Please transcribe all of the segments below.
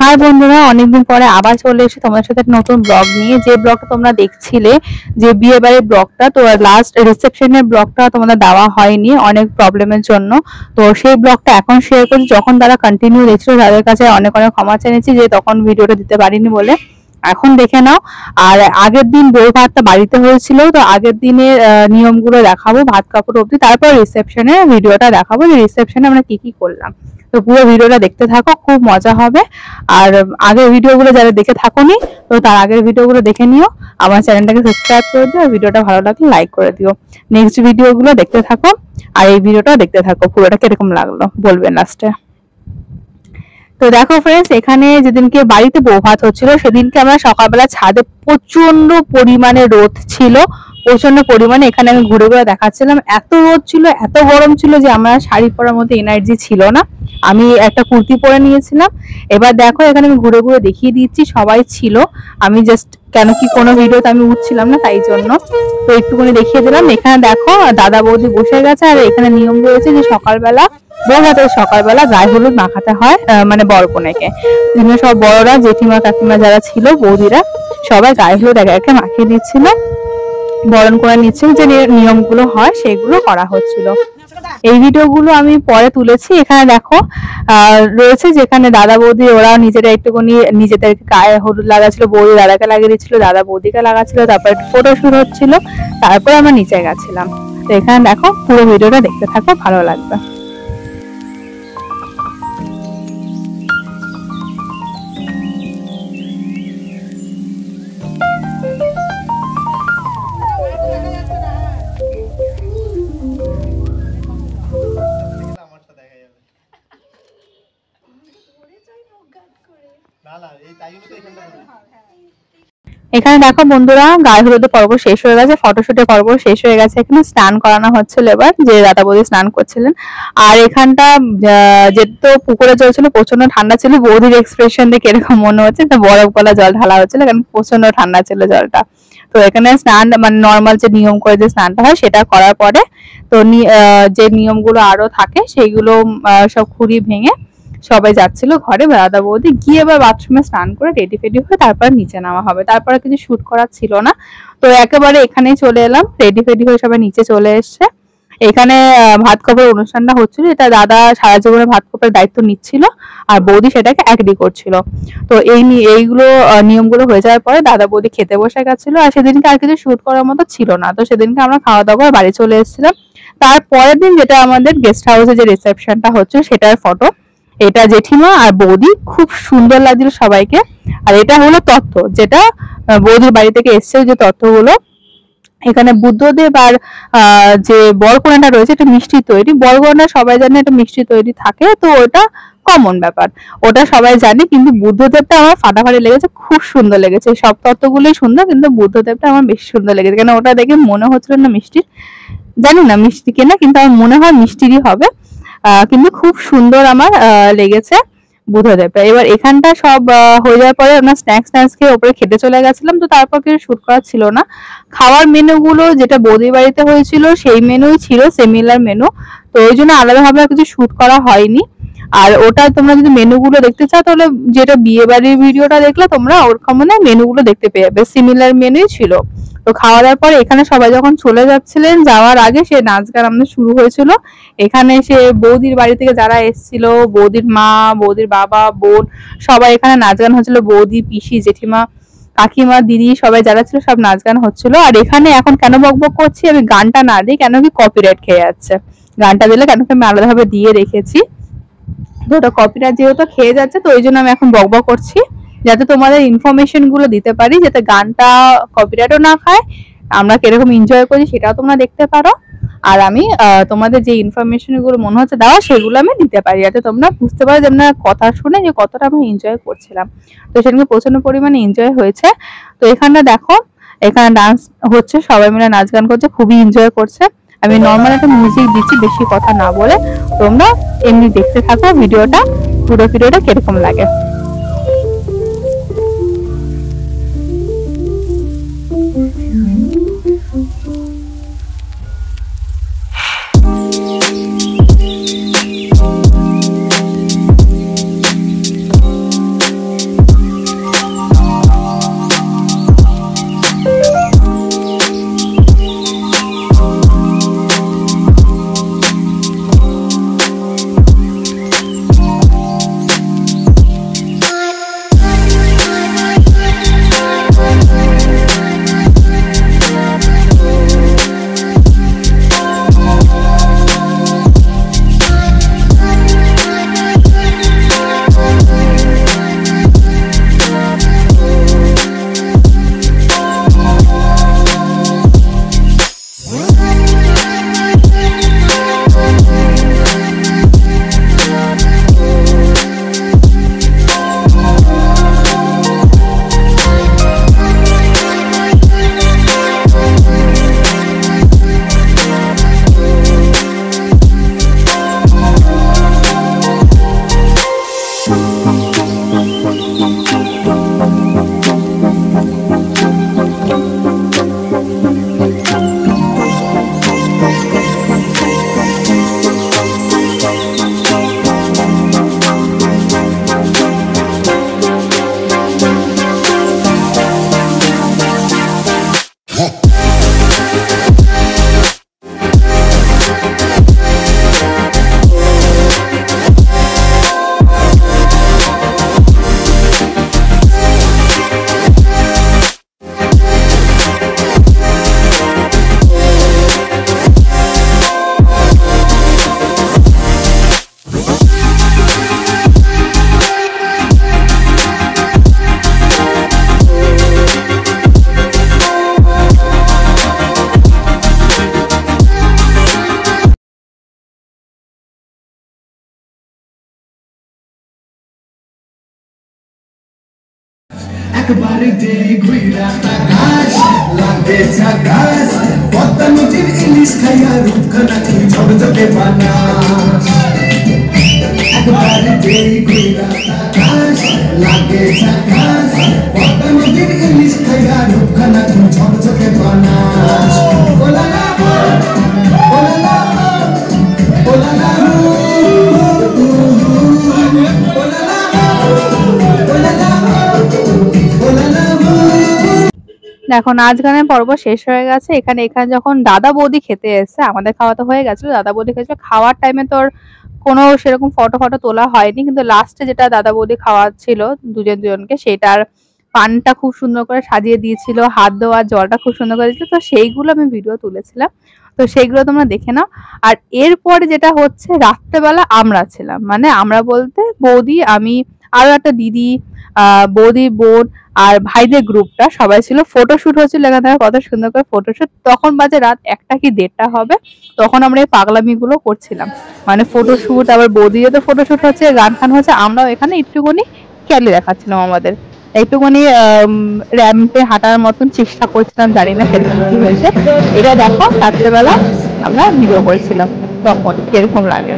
High বন্ধুরা, অনেকদিন পরে আবার চলে এসেছি তোমাদের সাথে নতুন ব্লগ নিয়ে। যে ব্লগটা তোমরা দেখছিলে, যে বিয়ে বাড়ির ব্লগটা, তো লাস্ট রিসেপশনের ব্লগটা তোমাদের দেওয়া হয়নি অনেক প্রবলেমের জন্য। তো সেই ব্লগটা এখন শেয়ার করছি। যখন তারা কন্টিনিউ দেখছিল তাদের কাছে অনেক অনেক ক্ষমা চেয়েছি যে তখন ভিডিওটা দিতে পারিনি বলে। এখন দেখে নাও। আর আগের দিন বউ ভাতটা বাড়িতে হয়েছিল, তো আগের দিনের নিয়মগুলো দেখাবো ভাত কাপড় অবধি, তারপর রিসেপশনের ভিডিওটা দেখাবো যে রিসেপশনে আমরা কি কি করলাম। তো পুরো ভিডিওটা দেখতে থাকো, খুব মজা হবে। আর আগের ভিডিওগুলো যারা দেখে থাকোনি, তো তার আগের ভিডিওগুলো দেখে নিও। আমার চ্যানেলটাকে সাবস্ক্রাইব করে দিও, আর ভিডিওটা ভালো লাগলে লাইক করে দিও। নেক্সট ভিডিওগুলো দেখতে থাকো, আর এই ভিডিওটা দেখতে থাকো, পুরোটা কিরকম লাগলো বলবেন লাস্টে। তো দেখো ফ্রেন্ডস, এখানে যেদিনকে বাড়িতে বউ ভাত হচ্ছিল সেদিনকে আমরা সকালবেলা ছাদে প্রচন্ড পরিমাণে রোদ ছিল, প্রচন্ড পরিমাণে। এখানে আমি ঘুরে ঘুরে দেখাচ্ছিলাম, এত রোদ ছিল, এত গরম ছিল যে আমার শাড়ি পরার মতো এনার্জি ছিল না। আমি একটা কুর্তি পরে নিয়েছিলাম। এবার দেখো এখানে আমি ঘুরে ঘুরে দেখিয়ে দিচ্ছি, সবাই ছিল। আমি জাস্ট কেন কি কোনো ভিডিওতে আমি উঠছিলাম না, তাই জন্য তো একটুখানি দেখিয়ে দিলাম। এখানে দেখো দাদা বৌদি বসে গেছে, আর এখানে নিয়ম রয়েছে যে সকালবেলা বউ ভাতের সকালবেলা গায়ে হলুদ মাখাতে হয়, মানে বরকনেকে। সব বড়রা, জেঠিমা কাকিমা যারা ছিল, বৌদিরা সবাই গায়ে হলুদ একে একে মাখিয়ে দিচ্ছিল, বরণ করে নিচ্ছিল। যে নিয়মগুলো হয় সেগুলো করা হচ্ছিল। এই ভিডিওগুলো আমি পরে তুলেছি। এখানে দেখো রয়েছে যেখানে দাদা বৌদি ওরা নিজেরা একটুখানি নিজেদেরকে গায়ে হলুদ লাগাচ্ছিল, বৌদি দাদাকে লাগিয়ে দিচ্ছিল, দাদা বৌদিকে লাগাচ্ছিল, তারপর একটু ফটো শুট হচ্ছিল, তারপর আমরা নিচে গেছিলাম। তো এখানে দেখো পুরো ভিডিওটা দেখতে থাকো, ভালো লাগবে। এখানে দেখো বন্ধুরা, গায়ে হলুদের পর্ব শেষ হয়ে গেছে, ফটোশুটের পর্ব শেষ হয়ে গেছে। এখানে স্নান করানো হচ্ছিল এবার, যে দাদা বৌদি স্নান করছিলেন। আর এখানটা যেহেতু পুকুরে চলছিল, প্রচন্ড ঠান্ডা ছিল। বৌদির এক্সপ্রেশন দেখে এরকম মনে হচ্ছে তো বরফ গলা জল ঢালা হচ্ছিল, কারণ প্রচন্ড ঠান্ডা ছিল জলটা। তো এখানে স্নান মানে নর্মাল যে নিয়ম করে যে স্নানটা হয় সেটা করার পরে তো যে নিয়মগুলো আরো থাকে সেইগুলো সব খুঁড়ি ভেঙে সবাই যাচ্ছিল ঘরে। দাদা বৌদি গিয়ে এবার বাথরুমে স্নান করে রেডি ফেডি হয়ে তারপর নিচে নামা হবে, তারপরে কিছু শুট করার ছিল না। তো একেবারে এখানেই চলে এলাম, রেডি ফেডি হয়ে সবাই নিচে চলে এসছে। এখানে ভাত খাবার অনুষ্ঠানটা হচ্ছিল, এটা দাদা সারা জীবনে ভাত খাবার দায়িত্ব নিচ্ছিল, আর বৌদি সেটাকে অ্যাগ্রি করছিল। তো এইগুলো নিয়মগুলো হয়ে যাওয়ার পরে দাদা বৌদি খেতে বসে গেছিল। আর সেদিনকে আর কিছু শুট করার মতো ছিল না, তো সেদিনকে আমরা খাওয়া দাওয়া করে বাড়ি চলে এসেছিলাম। তারপরের দিন যেটা আমাদের গেস্ট হাউসে যে রিসেপশনটা হচ্ছে সেটার ফটো। এটা জেঠিমা আর বৌদি, খুব সুন্দর লাগছিল সবাইকে। আর এটা হলো তত্ত্ব, যেটা বৌদির বাড়ি থেকে এসছে, যে তত্ত্বগুলো। এখানে বুদ্ধদেব আর যে বরকনেটা রয়েছে, এটা মিষ্টি তৈরি। বরকনে সবাই জানে এটা মিষ্টি তৈরি থাকে, তো ওটা কমন ব্যাপার, ওটা সবাই জানে। কিন্তু বুদ্ধদেবটা আমার ফাটাফাটি লেগেছে, খুব সুন্দর লেগেছে। সব তত্ত্বগুলোই সুন্দর, কিন্তু বুদ্ধদেবটা আমার বেশি সুন্দর লেগেছে, কেন ওটা দেখে মনে হচ্ছিল না মিষ্টির, জানি না মিষ্টি কিনা, কিন্তু আমার মনে হয় মিষ্টিরই হবে। কিন্তু খুব সুন্দর আমার লেগেছে বুদ্ধদেবটা। এবার এখানটা সব হয়ে যাওয়ার পরে আমরা স্ন্যাক্স খেয়ে ওপরে খেতে চলে গেছিলাম। তো তারপর কিছু শুট করা ছিল না। খাওয়ার মেনুগুলো যেটা বৌদির বাড়িতে হয়েছিল সেই মেনুই ছিল, সিমিলার মেনু। তো ওই জন্য আলাদাভাবে কিছু শুট করা হয়নি। আর ওটা তোমরা যদি মেনুগুলো দেখতে চাও, তাহলে যেটা বিয়ে বাড়ির ভিডিওটা দেখলে তোমরা ওরকম মানে মেনুগুলো দেখতে পেয়ে যাবে, সিমিলার মেনুই ছিল। তো খাওয়া দাওয়ার পরে এখানে সবাই যখন চলে যাচ্ছিলেন, যাওয়ার আগে সে নাচ গান আমাদের শুরু হয়েছিল। এখানে সে বৌদির বাড়ি থেকে যারা এসেছিল, বৌদির মা, বৌদির বাবা, বোন, সবাই এখানে নাচ গান হচ্ছিল। বৌদি, পিসি, জেঠিমা, কাকিমা, দিদি সবাই যারা ছিল সব নাচ গান হচ্ছিল। আর এখানে এখন কেন বকবক করছি, আমি গানটা না দিই কেন কি কপিরাইট খেয়ে যাচ্ছে। গানটা দিলে কেন কি আমি আলাদাভাবে দিয়ে রেখেছি, তো ওটা কপিরাইট যেহেতু খেয়ে যাচ্ছে, তো ওই জন্য আমি এখন বকবক করছি, যাতে তোমাদের ইনফরমেশন গুলো দিতে পারি, যাতে গানটা কপিরাইটও না খায়, আমরা কিরকম এনজয় করি সেটাও তোমরা দেখতে পারো। আর আমি তোমাদের যে ইনফরমেশন গুলো মনে হচ্ছে দেওয়া সেগুলো আমি দিতে পারি, যাতে তোমরা বুঝতে পারো যে আমরা কথা শুনে যে কতটা আমরা এনজয় করছিলাম। তো সেখানে প্রচন্ড পরিমাণে এনজয় হয়েছে। তো এখানটা দেখো, এখানে ডান্স হচ্ছে, সবাই মিলে নাচ গান করছে, খুবই এনজয় করছে। আমি নর্মাল একটা মিউজিক দিচ্ছি বেশি কথা না বলে, তোমরা এমনি দেখতে থাকো ভিডিওটা, পুরো ভিডিওটা কিরকম লাগে। একবার যেই ঘুইরা তাকাস লাগে ঝাকাস পদ্মা নদীর ইলিশ খাইয়া রূপখানা তুই ঝকঝকে বানাস একবার যেই ঘুইরা তাকাস লাগে ঝাকাস পদ্মা নদীর ইলিশ খাইয়া রূপখানা তুই ঝকঝকে বানাস ওলা না ওলা না ওলা না দেখো নাচ গানের পর্ব শেষ হয়ে গেছে। এখানে যখন দাদা বৌদি খেতে এসেছে, আমাদের খাওয়া তো হয়ে গেছিল, দাদা বৌদি খেয়েছে। খাওয়ার টাইমে তোর কোনো সেরকম ফটো তোলা হয়নি, কিন্তু লাস্টে যেটা দাদা বৌদি খাওয়াচ্ছিল দুজনকে, সেটার পানটা খুব সুন্দর করে সাজিয়ে দিয়েছিল, হাত দেওয়ার জলটা খুব সুন্দর করে দিয়েছিল। তো সেইগুলো আমি ভিডিও তুলেছিলাম, তো সেইগুলো তোমরা দেখে নাও। আর এরপরে যেটা হচ্ছে, রাত্রেবেলা আমরা ছিলাম, মানে আমরা বলতে বৌদি, আমি, আরো একটা দিদি, বৌদি, বোন আর ভাইদের গ্রুপটা সবাই ছিল। ফটোশুট হচ্ছিল এখানে, কত সুন্দর করে ফটোশুট। তখন বাজে রাত 1টা কি 1:30 হবে। তখন আমরা এই পাগলামি গুলো করছিলাম, মানে ফটোশুট, আবার বৌদিও তো ফটোশুট হচ্ছে, গান ফান হচ্ছে, আমরাও এখানে একটুখানি খেলে দেখাচ্ছিলাম আমাদের, একটুখানি র্যাম্পে হাঁটার মতন চেষ্টা করছিলাম, জানি না সেরকম কি হয়েছে। এটা দেখো রাত্রেবেলা আমরা ভিডিও করেছিলাম, তখন কিরকম লাগে।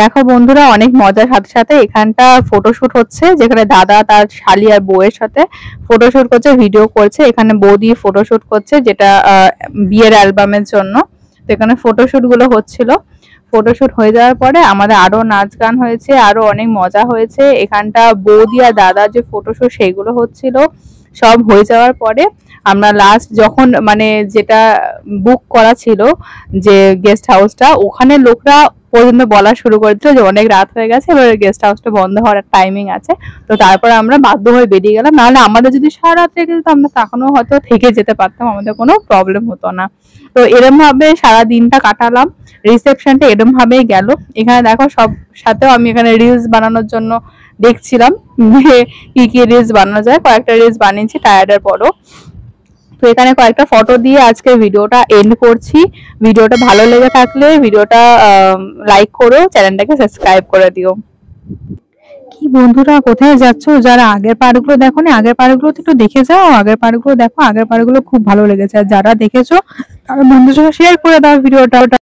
দেখো বন্ধুরা, অনেক মজার সাথে সাথে এখানটা ফটোশুট হচ্ছে, যেখানে দাদা তার শালি আর বউয়ের সাথে ফটোশুট করছে, ভিডিও করছে। এখানে বৌদি ফটোশুট করছে, যেটা বিয়ের অ্যালবামের জন্য। তো এখানে ফটোশুট গুলো হচ্ছিল। ফটোশুট হয়ে যাওয়ার পরে আমাদের আরো নাচ গান হয়েছে, আরো অনেক মজা হয়েছে। এখানটা বৌদি আর দাদা যে ফটোশুট সেইগুলো হচ্ছিল। সব হয়ে যাওয়ার পরে আমরা লাস্ট যখন, মানে যেটা বুক করা ছিল যে গেস্ট হাউসটা, ওখানে লোকরা পর্যন্ত বলা শুরু করেছিল যে অনেক রাত হয়ে গেছে, এবার গেস্ট হাউসটা বন্ধ হওয়ার টাইমিং আছে। তো তারপর আমরা বাধ্য হয়ে বেরিয়ে গেলাম, নাহলে আমাদের যদি সারা রাত থেকে যেত, আমরা তখনও হয়তো থেকে যেতে পারতাম, আমাদের কোনো প্রবলেম হতো না। তো এরম ভাবে সারা দিনটা কাটালাম, রিসেপশনটা এরম ভাবেই গেল। এখানে দেখো সব সাথেও আমি এখানে রিলস বানানোর জন্য দেখছিলাম যে কি রিলস বানানো যায়, কয়েকটা রিলস বানিয়েছি টায়ার্ডের পরও। তো এখানে কয়েকটা ফটো দিয়ে আজকে ভিডিওটা এন্ড করছি। ভিডিওটা ভালো লেগে থাকলে ভিডিওটা লাইক করো, চ্যানেলটাকে সাবস্ক্রাইব করে দিও। কি বন্ধুরা, কোথায় যাচ্ছ? যারা আগের পার্টগুলো দেখো নি, আগের পার্টগুলো তো একটু দেখে যাও, আগের পার্টগুলো দেখো, আগের পার্টগুলো খুব ভালো লেগেছে। আর যারা দেখেছো তারা বন্ধুদের সঙ্গে শেয়ার করে দাও ভিডিওটা।